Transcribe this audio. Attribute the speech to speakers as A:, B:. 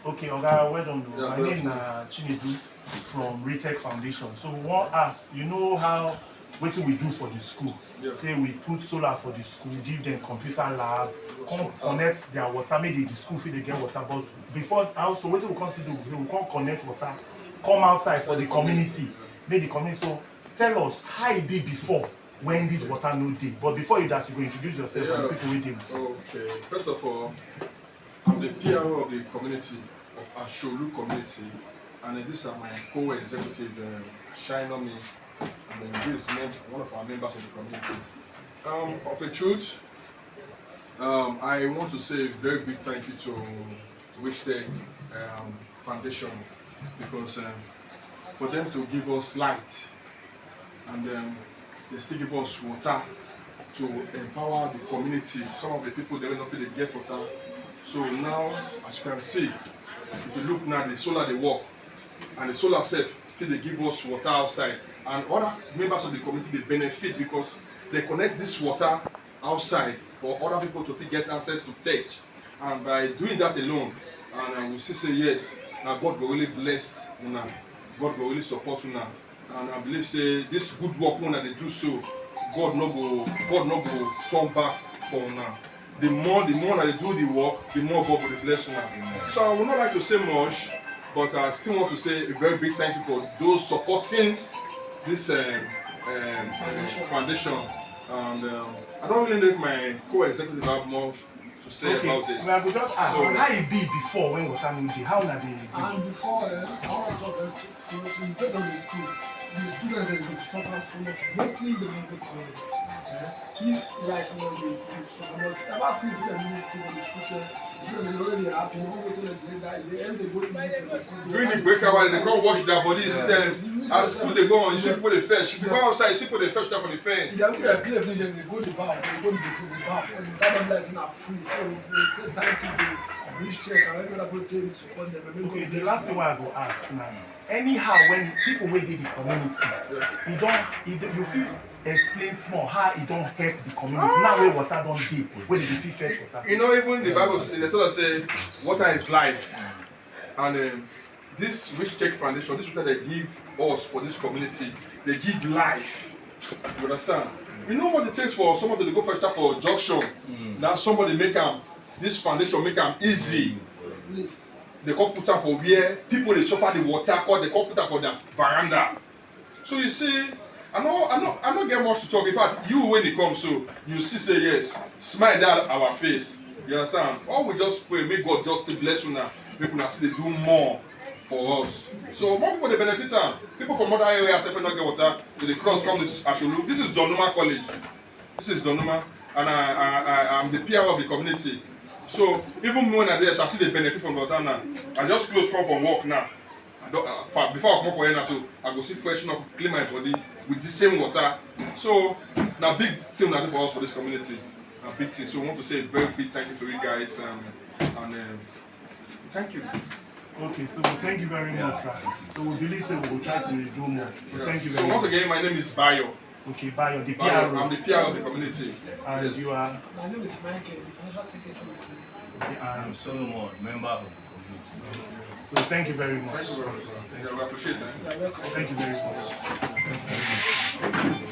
A: Okay, Oga, well done.
B: Yeah,
A: my name is Chinedu from Retech Foundation. So we want ask, you know how what we do for the school?
B: Yeah.
A: Say we put solar for the school, give them computer lab, connect their water, maybe the school feel they get water. But before also, what we can do, we can connect water, come outside for the community, make the community. So tell us how it be before when this water no dey. But before you that, you go introduce yourself and the people we deal.
B: Okay. First of all, I'm the PRO of the community of Asholu Community, and these are my co-executive, Shinomi, and then this is one of our members of the community. Of a truth, I want to say a very big thank you to Wishtech Foundation, because for them to give us light, and they still give us water to empower the community. Some of the people, they don't feel they get water. So now, as you can see, if you look now, the solar they work, and the solar self still they give us water outside. And other members of the community, they benefit because they connect this water outside for other people to get access to fetch. And by doing that alone, and we see say yes, now God will really bless una, God will really support una. And I believe say this good work when they do so, God no go turn back for una. The more they do the work, the more God will bless una. So I would not like to say much, but I still want to say a very big thank you for those supporting this foundation. And I don't really know if my co-executive have more to say about this.
A: I could just ask, so, how it be before when water no dey? How na dey?
C: And before, I want to talk to based on the school. The students they suffer so much. Mostly they don't go toilet. If like ever since we are ministering in the school, they already have to go to toilet. They end they go to
B: during the break hour, they come wash their bodies. Then as school they go on, you see people they fetch. If you go outside, you see people they fetch down from the fence.
C: Yeah, we are play finish, they go to the bath, they go to the bath. And the time is not free, so they say time to reach check. And everyone go say support them.
A: Okay, the last thing I go ask now. Anyhow, when people wey dey the community, you fit explain small how it don't help the community. Now where water don't dey, where they fit fetch water.
B: You know, even the Bible they told us say water is life, and this Wishtech Foundation, this water they give us for this community, they give life. You understand? You know what it takes for somebody to go fetch water for junction. Now somebody make this foundation make them easy. They come put them for where people they suffer the water, cause they come put them for their veranda. So you see, I'm not get much to talk. In fact, you when it comes, so you see say yes, smile down our face. You understand? All we just pray, make God just bless una, make una see they do more for us. So more people they benefit them. People from other areas if they not get water, so they cross come this Asholu. This is Numa College. This is Numa, and I'm the PR of the community. So even when I there, so I see the benefit from the water now. I just close come from work now. Before I come for here now, so I go see freshen up, clean my body with the same water. So now big thing now for us for this community. A big thing. So I want to say a very big thank you to you guys and thank you.
A: Okay, so thank you very much, sir. So we believe say we will try to do more. So thank you very much.
B: So once again, my name is Bayo.
A: Okay, Bayo, the PR.
B: I'm the PR of the community.
A: And yes. You are?
C: My name is Michael, the financial secretary of the community.
A: Okay,
D: I'm Solomon, member of the community.
A: So thank you very much.
B: Thank you very much. I appreciate it.
C: You are welcome.
A: Thank you very much.